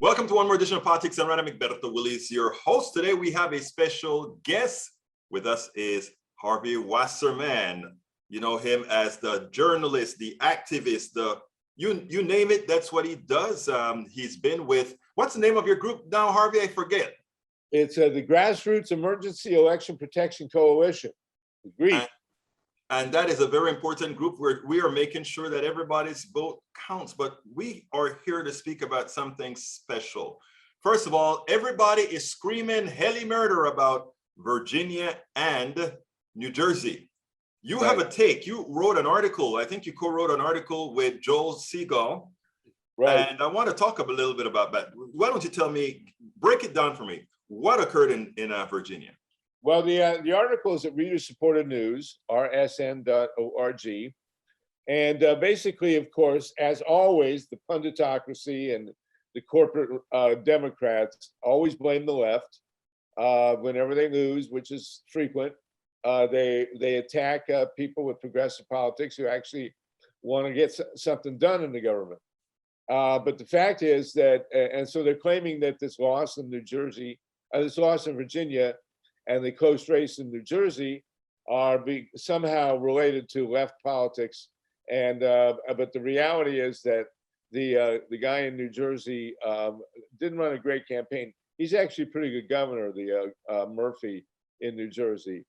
Welcome to one more edition of Politics and Random. Egberto Willis, your host. Today we have a special guest. With us is Harvey Wasserman. You know him as the journalist, the activist, you name it, that's what he does. He's been with, what's the name of your group now, Harvey? I forget. It's the Grassroots Emergency Election Protection Coalition. Agreed. And that is a very important group where we are making sure that everybody's vote counts. But we are here to speak about something special. First of all, everybody is screaming heli murder about Virginia and New Jersey. You have a take. You wrote an article. I think you co-wrote an article with Joel Seagal. Right. And I want to talk a little bit about that. Why don't you tell me, break it down for me. What occurred in Virginia? Well, the article is at Reader Supported News, rsn.org. And basically, of course, as always, the punditocracy and the corporate Democrats always blame the left. Whenever they lose, which is frequent, they attack people with progressive politics who actually want to get something done in the government. But the fact is that, and so they're claiming that this loss in New Jersey, this loss in Virginia, and the close race in New Jersey are somehow related to left politics. And but the reality is that the guy in New Jersey didn't run a great campaign. He's actually a pretty good governor, the Murphy in New Jersey.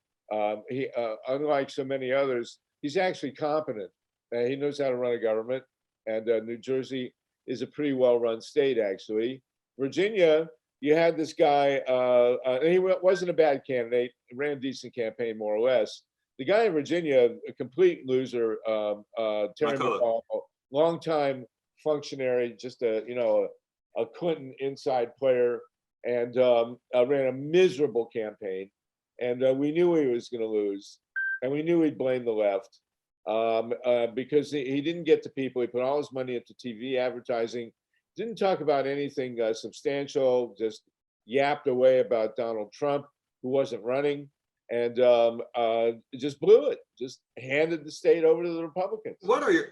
He, unlike so many others, he's actually competent. He knows how to run a government, and New Jersey is a pretty well-run state, actually. Virginia, you had this guy, and he wasn't a bad candidate, ran a decent campaign, more or less. The guy in Virginia, a complete loser, Terry McAuliffe, longtime functionary, just a Clinton inside player, and ran a miserable campaign. And we knew he was going to lose, and we knew he'd blame the left because he didn't get to people. He put all his money into TV advertising, didn't talk about anything substantial, just yapped away about Donald Trump, who wasn't running, and just blew it, just handed the state over to the Republicans. What are your,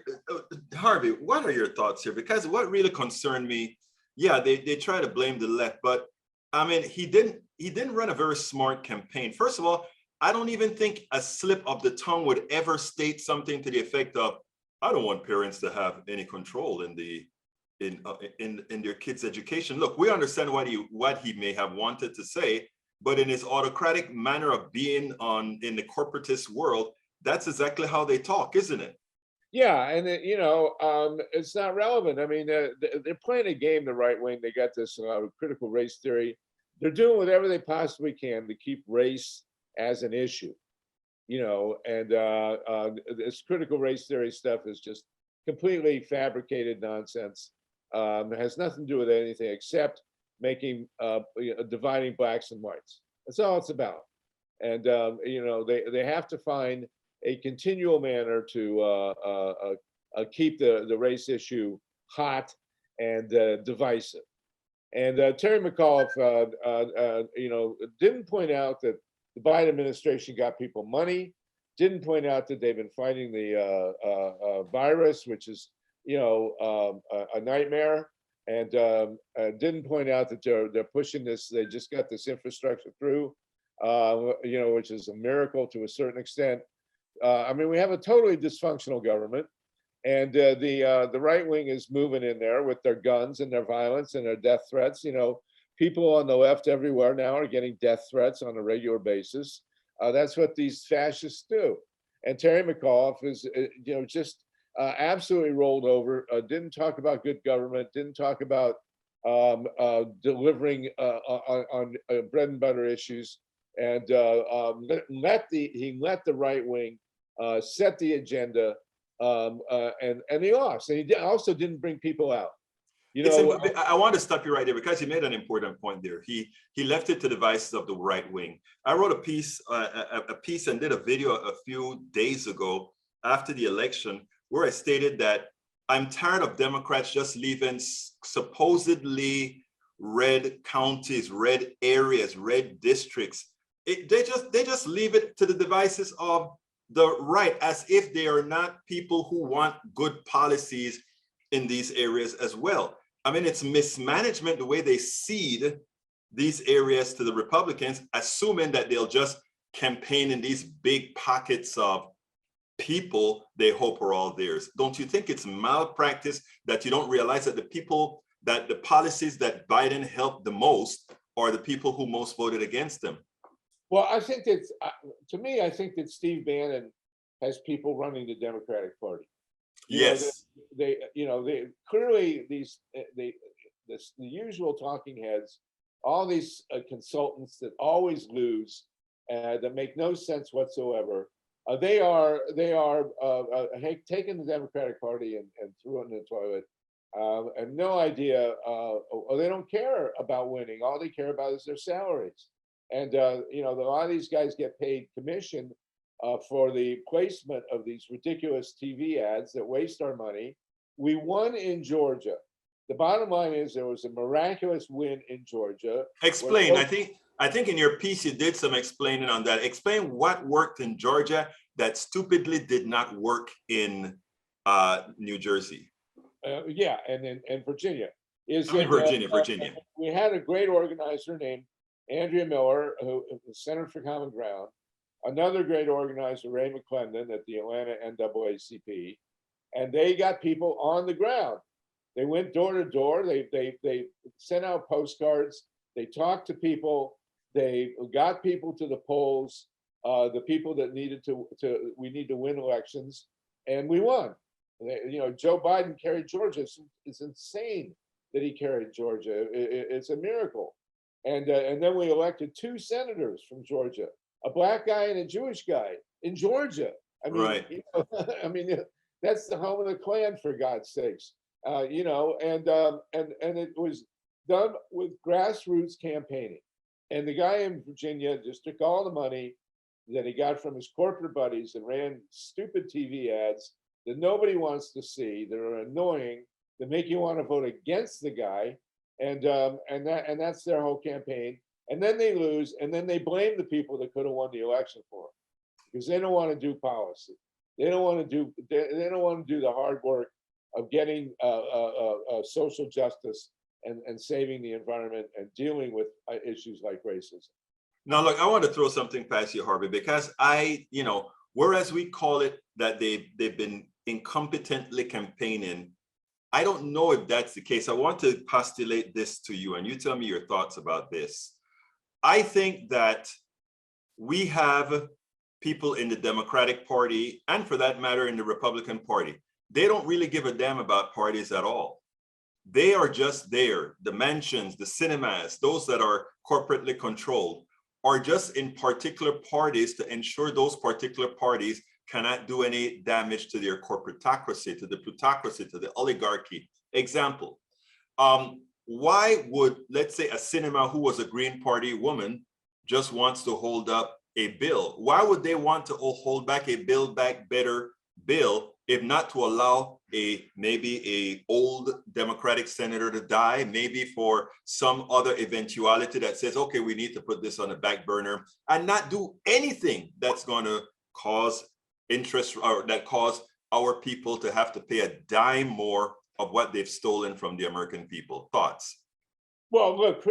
Harvey, what are your thoughts here? Because what really concerned me, yeah, they try to blame the left, but I mean, he didn't run a very smart campaign. First of all, I don't even think a slip of the tongue would ever state something to the effect of, I don't want parents to have any control in their kids' education. Look, we understand what he may have wanted to say, but in his autocratic manner of being in the corporatist world, that's exactly how they talk, isn't it? Yeah, and it's not relevant. I mean, they're playing a game the right wing. They got this critical race theory. They're doing whatever they possibly can to keep race as an issue, and this critical race theory stuff is just completely fabricated nonsense. It has nothing to do with anything except making dividing blacks and whites. That's all it's about. And they have to find a continual manner to keep the race issue hot and divisive. And Terry McAuliffe, didn't point out that the Biden administration got people money, didn't point out that they've been fighting the virus, which is a nightmare, and didn't point out that they're pushing this. They just got this infrastructure through, which is a miracle to a certain extent. I mean, we have a totally dysfunctional government, and the right wing is moving in there with their guns and their violence and their death threats. People on the left everywhere now are getting death threats on a regular basis. That's what these fascists do. And Terry McAuliffe is, just absolutely rolled over. Didn't talk about good government. Didn't talk about delivering on bread and butter issues. And he let the right wing set the agenda, and he lost. And he also didn't bring people out. I want to stop you right there because he made an important point there. He left it to the devices of the right wing. I wrote a piece and did a video a few days ago after the election where I stated that I'm tired of Democrats just leaving supposedly red counties, red areas, red districts. They just leave it to the devices of the right, as if they are not people who want good policies in these areas as well. I mean, it's mismanagement, the way they cede these areas to the Republicans, assuming that they'll just campaign in these big pockets of people they hope are all theirs. Don't you think it's malpractice that you don't realize that the people, that the policies that Biden helped the most are the people who most voted against him? Well, I think that, to me, I think that Steve Bannon has people running the Democratic Party. You know, Yes. they clearly the usual talking heads, all these consultants that always lose, that make no sense whatsoever. They are taking the Democratic Party and threw it in the toilet, and no idea. Or they don't care about winning. All they care about is their salaries. And a lot of these guys get paid commission for the placement of these ridiculous TV ads that waste our money. We won in Georgia. The bottom line is there was a miraculous win in Georgia. Explain. I think in your piece you did some explaining on that. Explain what worked in Georgia that stupidly did not work in New Jersey. Yeah, and Virginia is I mean, that Virginia. we had a great organizer named Andrea Miller, who Center for Common Ground. Another great organizer, Ray McClendon at the Atlanta NAACP, and they got people on the ground. They went door to door. They sent out postcards. They talked to people. They got people to the polls. The people that needed we need to win elections, and we won. Joe Biden carried Georgia. It's insane that he carried Georgia. It's a miracle. And then we elected 2 senators from Georgia, a black guy and a Jewish guy in Georgia. I mean, Right. I mean, that's the home of the Klan, for God's sakes. And it was done with grassroots campaigning. And the guy in Virginia just took all the money that he got from his corporate buddies and ran stupid TV ads that nobody wants to see, that are annoying, that make you want to vote against the guy. And that's their whole campaign. And then they lose, and then they blame the people that could have won the election for them, because they don't want to do policy. They don't want to do the hard work of getting social justice and saving the environment and dealing with issues like racism. Now, look, I want to throw something past you, Harvey, because whereas we call it that they've been incompetently campaigning, I don't know if that's the case. I want to postulate this to you, and you tell me your thoughts about this. I think that we have people in the Democratic Party, and for that matter, in the Republican Party. They don't really give a damn about parties at all. They are just there. The mansions, the cinemas, those that are corporately controlled, are just in particular parties to ensure those particular parties cannot do any damage to their corporatocracy, to the plutocracy, to the oligarchy. Example, why would, let's say, a cinema who was a Green Party woman just wants to hold up a bill? Why would they want to hold back a Build Back Better bill, if not to allow maybe a old Democratic senator to die, maybe for some other eventuality that says, okay, we need to put this on the back burner, and not do anything that's going to cause interest, or that cause our people to have to pay a dime more of what they've stolen from the American people? Thoughts? Well, look,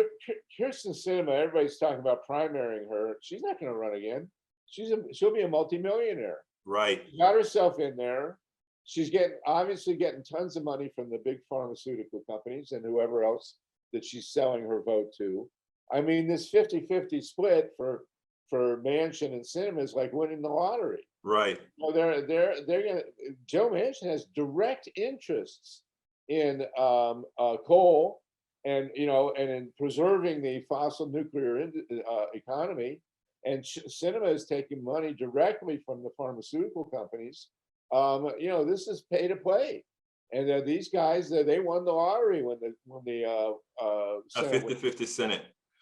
Kirsten Sinema, everybody's talking about primarying her. She's not going to run again. She'll be a multimillionaire. Right. She got herself in there. She's obviously getting tons of money from the big pharmaceutical companies and whoever else that she's selling her vote to. I mean, this 50-50 split for Manchin and Sinema is like winning the lottery. Right. Well, they're gonna. Joe Manchin has direct interests in coal, and in preserving the fossil nuclear economy. And Sinema is taking money directly from the pharmaceutical companies. This is pay to play, and these guys, they won the lottery when the Senate 50-50 Senate.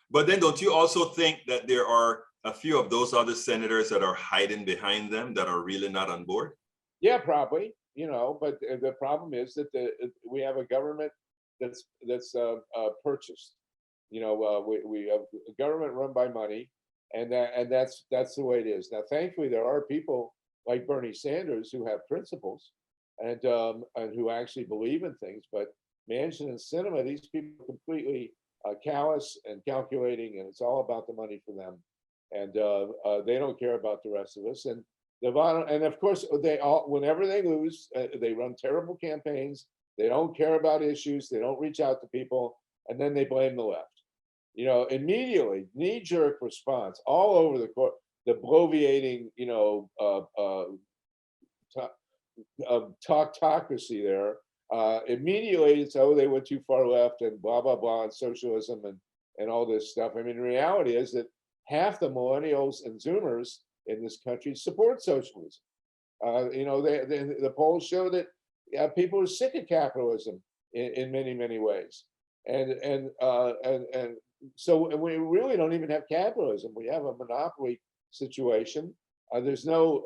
But then don't you also think that there are a few of those other senators that are hiding behind them that are really not on board? Yeah, probably. But the problem is that we have a government that's purchased. We have a government run by money, and that's the way it is. Now, thankfully, there are people like Bernie Sanders who have principles and who actually believe in things. But mansion and cinema. These people are completely callous and calculating, and it's all about the money for them, and they don't care about the rest of us. And the bottom, and of course, they all, whenever they lose, they run terrible campaigns. They don't care about issues. They don't reach out to people, and then they blame the left. You know, immediately, knee-jerk response all over the court. The bloviating, you know, talkocracy there. Immediately, it's, oh, they went too far left and blah blah blah and socialism and all this stuff. I mean, the reality is that half the millennials and Zoomers in this country support socialism. You know, the polls show that people are sick of capitalism in many ways, and so we really don't even have capitalism. We have a monopoly situation. There's no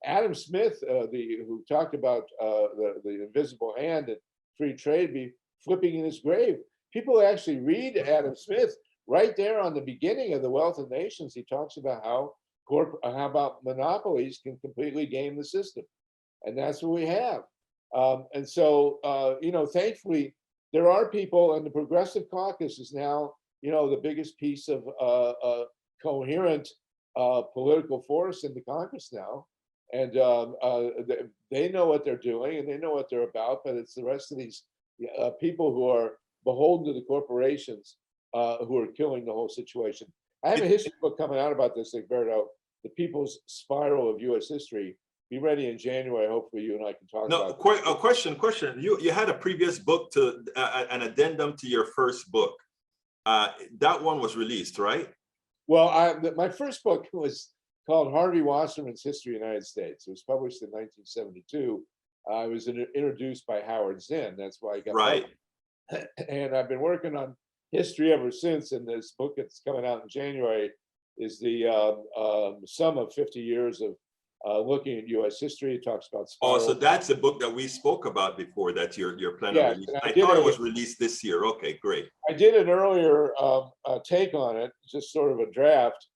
Adam Smith, who talked about the invisible hand and free trade, be flipping in his grave. People actually read Adam Smith right there on the beginning of The Wealth of Nations. He talks about how about monopolies can completely game the system, and that's what we have. And so, you know, thankfully, there are people, and the Progressive Caucus is now, you know, the biggest piece of coherent political force in the Congress now. And they know what they're doing and they know what they're about, but it's the rest of these people who are beholden to the corporations who are killing the whole situation. I have a history book coming out about this, Egberto, The People's Spiral of U.S. History. Be ready in January. Hopefully you and I can talk about it. A question. You had a previous book, to an addendum to your first book. That one was released, right? Well, my first book was called Harvey Wasserman's History of the United States. It was published in 1972. I was introduced by Howard Zinn. That's why I got right. And I've been working on history ever since. And this book that's coming out in January is the sum of 50 years of looking at U.S. history. It talks about spirals. Oh, so that's a book that we spoke about before that you're planning on releasing. I thought it was released this year. Okay, great. I did an earlier take on it, just sort of a draft.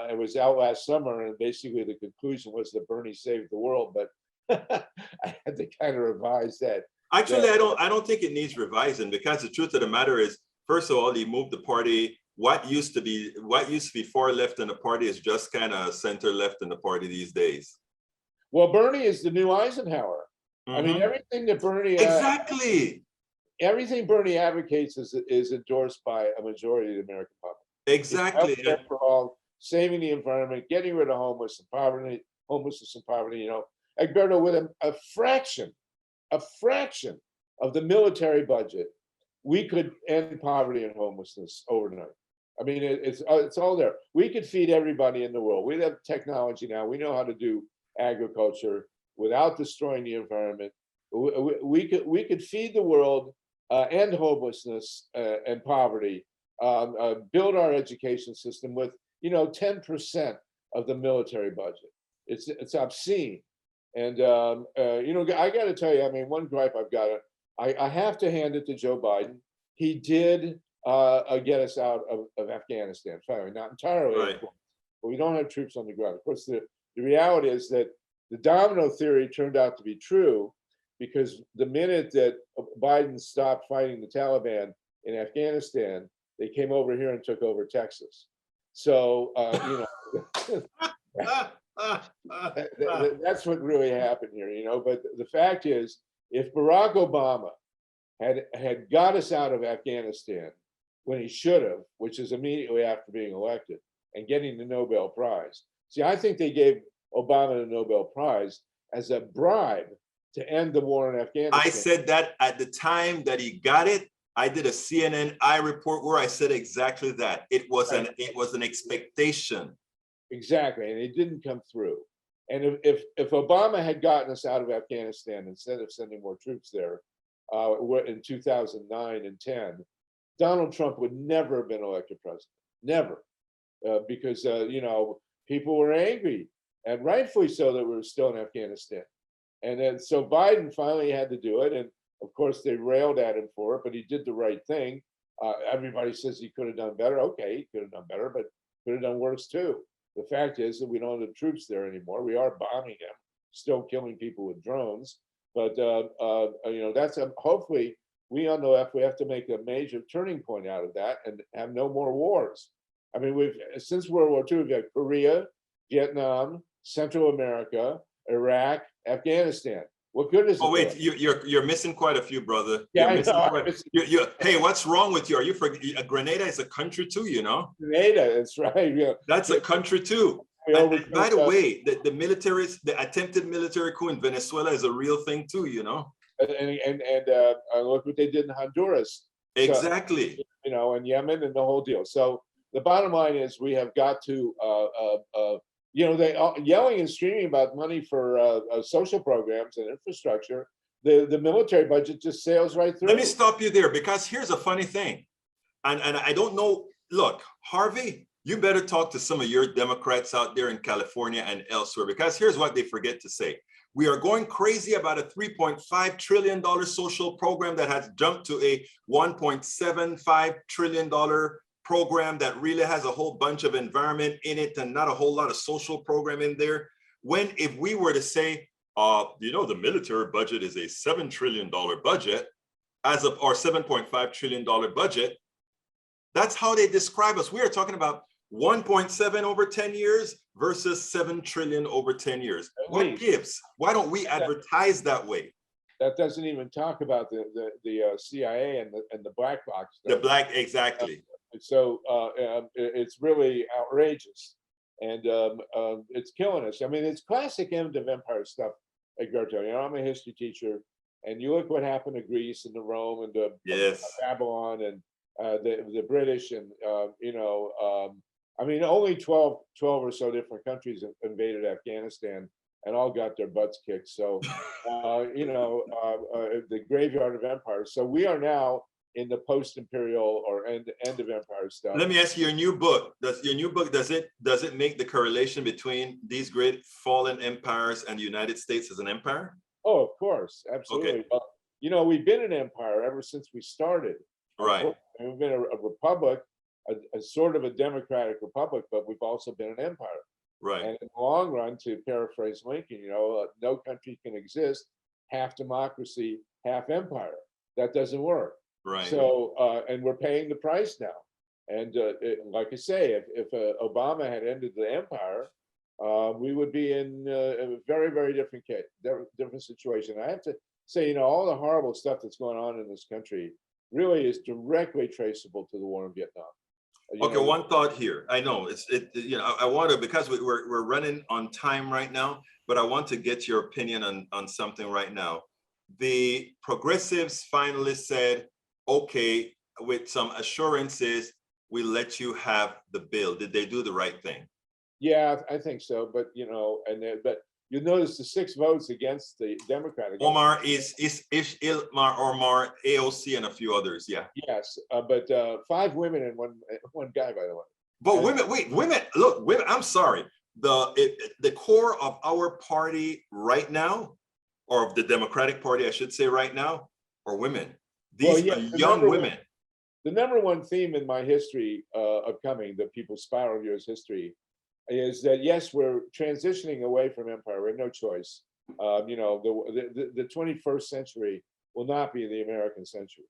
It was out last summer, and basically the conclusion was that Bernie saved the world, but I had to kind of revise that. Actually, I don't think it needs revising, because the truth of the matter is, first of all, he moved the party. What used to be far left in the party is just kind of center left in the party these days. Well, Bernie is the new Eisenhower. I mean, everything that Bernie everything Bernie advocates is endorsed by a majority of the American public. Exactly. Healthcare for all, saving the environment, getting rid of homelessness and poverty. You know, Egberto, with a fraction of the military budget, we could end poverty and homelessness overnight. I mean, it's all there. We could feed everybody in the world. We have technology now. We know how to do agriculture without destroying the environment. We could feed the world, end homelessness and poverty, build our education system with 10% of the military budget. It's obscene, and I got to tell you, I mean, one gripe I've got, I have to hand it to Joe Biden. He did get us out of Afghanistan, finally, not entirely, right, but we don't have troops on the ground. Of course, the reality is that the domino theory turned out to be true, because the minute that Biden stopped fighting the Taliban in Afghanistan, they came over here and took over Texas. So, that's what really happened here, But the fact is, if Barack Obama had got us out of Afghanistan when he should have, which is immediately after being elected and getting the Nobel Prize. See, I think they gave Obama the Nobel Prize as a bribe to end the war in Afghanistan. I said that at the time that he got it. I did a CNN report where I said exactly that. It was an expectation. Exactly, and it didn't come through. And if Obama had gotten us out of Afghanistan instead of sending more troops there in 2009 and 10, Donald Trump would never have been elected president. Never, because people were angry, and rightfully so, that we were still in Afghanistan. And then so Biden finally had to do it, and of course they railed at him for it, but he did the right thing. Everybody says he could have done better. Okay, he could have done better, but could have done worse too. The fact is that we don't have the troops there anymore. We are bombing them, still killing people with drones. But that's hopefully we on the left, we have to make a major turning point out of that and have no more wars. I mean, we've since World War II, we've had Korea, Vietnam, Central America, Iraq, Afghanistan. What good is it? Oh wait, you're missing quite a few, brother. Yeah, You're I missing know. quite. Hey, what's wrong with you? Are you for Grenada is a country too? You know, Grenada, that's right. Yeah. that's a country too. We And by the overtook, way, the attempted military coup in Venezuela is a real thing too. You know, look what they did in Honduras. So, exactly. you know, and Yemen and the whole deal. So the bottom line is we have got to, you know, they yelling and screaming about money for social programs and infrastructure. The military budget just sails right through. Let me stop you there because here's a funny thing, and I don't know. Look, Harvey, you better talk to some of your Democrats out there in California and elsewhere because here's what they forget to say. We are going crazy about a $3.5 trillion social program that has jumped to a $1.75 trillion program that really has a whole bunch of environment in it and not a whole lot of social program in there. When if we were to say, you know, the military budget is a $7 trillion budget as of or $7.5 trillion budget, that's how they describe us. We are talking about 1.7 over 10 years versus 7 trillion over 10 years. What gives? Why don't we advertise that way? That doesn't even talk about the CIA and the black box stuff. The black, exactly. So it's really outrageous, and it's killing us. I mean, it's classic end of empire stuff, Egberto. You know, I'm a history teacher, and you look what happened to Greece and to Rome and to Babylon and the British and you know, I mean, only 12 or so different countries invaded Afghanistan and all got their butts kicked. So, you know, the graveyard of empire. So we are now in the post-imperial or end of empire stuff. Let me ask you, your new book, does it make the correlation between these great fallen empires and the United States as an empire? Oh, of course, absolutely. Okay. You know, we've been an empire ever since we started. Right. We've been a republic, a sort of a democratic republic, but we've also been an empire. Right. And in the long run, to paraphrase Lincoln, you know, no country can exist half democracy, half empire. That doesn't work. Right. So, and we're paying the price now. And like I say, if Obama had ended the empire, we would be in a very, very different case, different situation. I have to say, you know, all the horrible stuff that's going on in this country really is directly traceable to the war in Vietnam. Okay, one thought here. I know you know, I want to, because we're running on time right now, but I want to get your opinion on something right now. The progressives finally said, okay, with some assurances, we let you have the bill. Did they do the right thing? Yeah, I think so. But you know, but you notice the 6 votes against the Democratic. Omar is Omar, AOC, and a few others. Yeah. Yes, but 5 women and one guy, by the way. But women. Look, women. I'm sorry. The core of our party right now, or of the Democratic Party, I should say, right now, are women. These are young women. The number one theme in my history upcoming, the People's Spiral Years history, is that yes, we're transitioning away from empire. We have no choice. You know, the 21st century will not be the American century.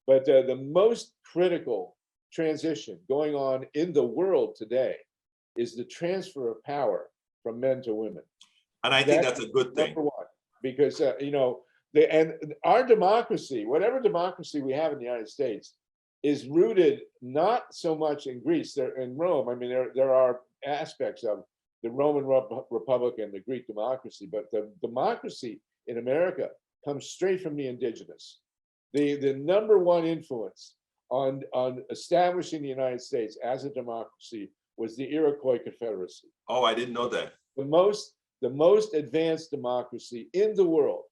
But the most critical transition going on in the world today is the transfer of power from men to women. And I think that's a good thing. Number one, because you know, and our democracy, whatever democracy we have in the United States, is rooted not so much in Greece, there in Rome. I mean, there are aspects of the Roman Republic and the Greek democracy, but the democracy in America comes straight from the indigenous. The number one influence on establishing the United States as a democracy was the Iroquois Confederacy. Oh, I didn't know that. The most advanced democracy in the world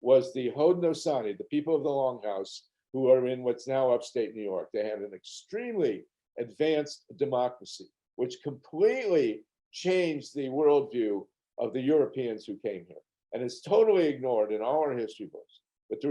was the Haudenosaunee, the people of the Longhouse, who are in what's now upstate New York. They had an extremely advanced democracy, which completely changed the worldview of the Europeans who came here. And it's totally ignored in all our history books. But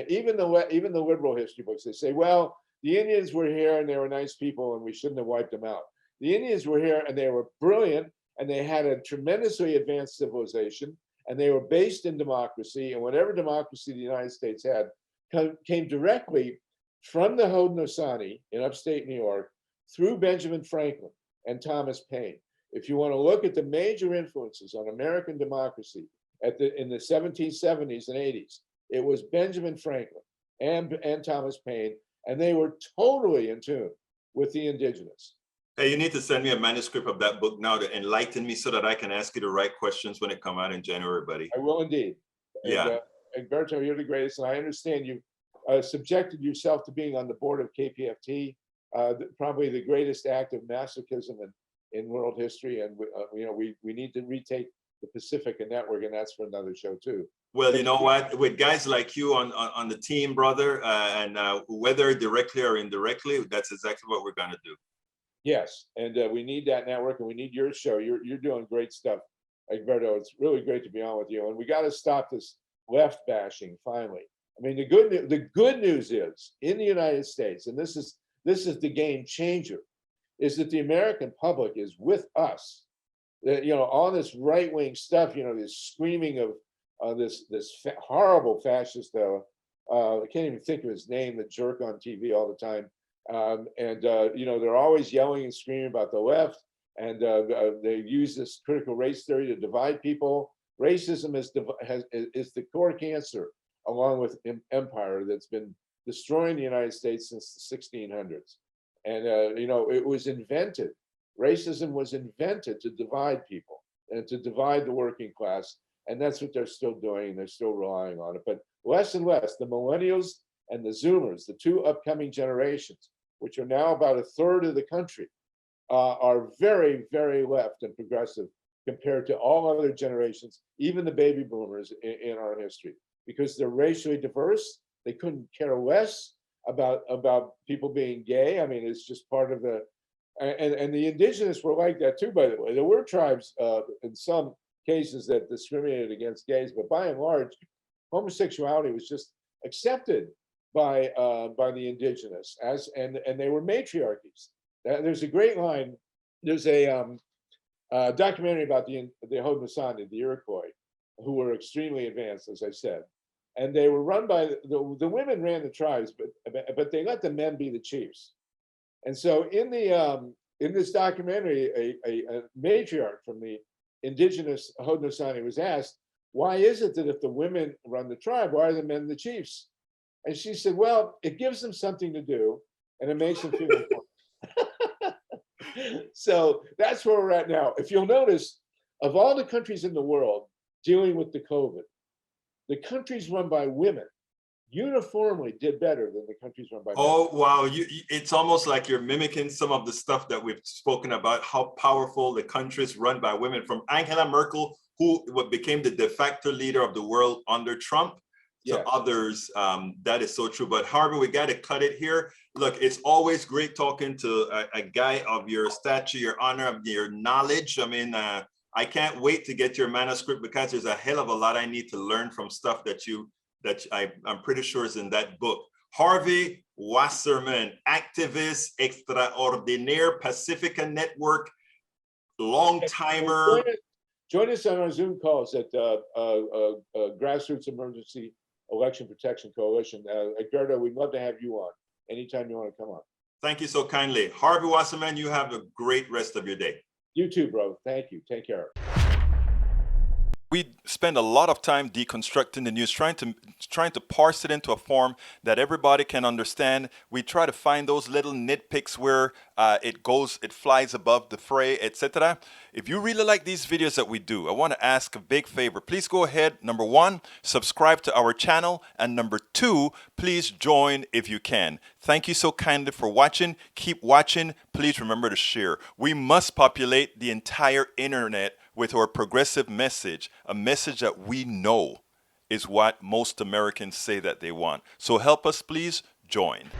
even the liberal history books, they say, well, the Indians were here and they were nice people and we shouldn't have wiped them out. The Indians were here and they were brilliant and they had a tremendously advanced civilization and they were based in democracy, and whatever democracy the United States had came directly from the Haudenosaunee in upstate New York through Benjamin Franklin and Thomas Paine. If you want to look at the major influences on American democracy in the 1770s and 80s, it was Benjamin Franklin and Thomas Paine, and they were totally in tune with the indigenous. Hey, you need to send me a manuscript of that book now to enlighten me so that I can ask you the right questions when it come out in January, buddy. I will indeed. Yeah. And Berto, you're the greatest, and I understand you subjected yourself to being on the board of KPFT, probably the greatest act of masochism in world history. And we need to retake the Pacifica Network, and that's for another show too. Well, you know what? With guys like you on the team, brother, and whether directly or indirectly, that's exactly what we're going to do. Yes, and we need that network, and we need your show. You're doing great stuff, Egberto. It's really great to be on with you, and we got to stop this left bashing finally. I mean, the good news is in the United States, and this is the game changer, is that the American public is with us. That all this right wing stuff, this screaming of this horrible fascist. I can't even think of his name. The jerk on TV all the time. They're always yelling and screaming about the left, and they use this critical race theory to divide people. Racism is the core cancer, along with empire, that's been destroying the United States since the 1600s. And it was invented. Racism was invented to divide people and to divide the working class, and that's what they're still doing. They're still relying on it, but less and less. The millennials and the Zoomers, the two upcoming generations, which are now about a third of the country, are very, very left and progressive compared to all other generations, even the baby boomers in our history, because they're racially diverse. They couldn't care less about people being gay. I mean, it's just part of and the indigenous were like that too, by the way. There were tribes in some cases that discriminated against gays, but by and large, homosexuality was just accepted by the indigenous and they were matriarchies. There's a great line. There's a documentary about the Haudenosaunee, the Iroquois, who were extremely advanced, as I said, and they were run by the women ran the tribes, but they let the men be the chiefs. And so in this documentary, a matriarch from the indigenous Haudenosaunee was asked, why is it that if the women run the tribe, why are the men the chiefs? And she said, well, it gives them something to do, and it makes them feel important. So that's where we're at now. If you'll notice, of all the countries in the world dealing with the COVID, the countries run by women uniformly did better than the countries run by men. Oh, wow. It's almost like you're mimicking some of the stuff that we've spoken about, how powerful the countries run by women, from Angela Merkel, who became the de facto leader of the world under Trump, to others. That is so true. But Harvey, we got to cut it here. Look, it's always great talking to a guy of your stature, your honor, your knowledge. I mean, I can't wait to get your manuscript, because there's a hell of a lot I need to learn from stuff that I'm pretty sure is in that book. Harvey Wasserman, activist extraordinaire, Pacifica Network, long timer. Join us on our Zoom calls at Grassroots Emergency Election Protection Coalition. Egberto, we'd love to have you on anytime you want to come on. Thank you so kindly. Harvey Wasserman, you have a great rest of your day. You too, bro. Thank you. Take care. We spend a lot of time deconstructing the news, trying to parse it into a form that everybody can understand. We try to find those little nitpicks where it flies above the fray, etc. If you really like these videos that we do, I want to ask a big favor. Please go ahead. Number one, subscribe to our channel. And number two, please join if you can. Thank you so kindly for watching. Keep watching. Please remember to share. We must populate the entire internet with our progressive message, a message that we know is what most Americans say that they want. So help us, please join.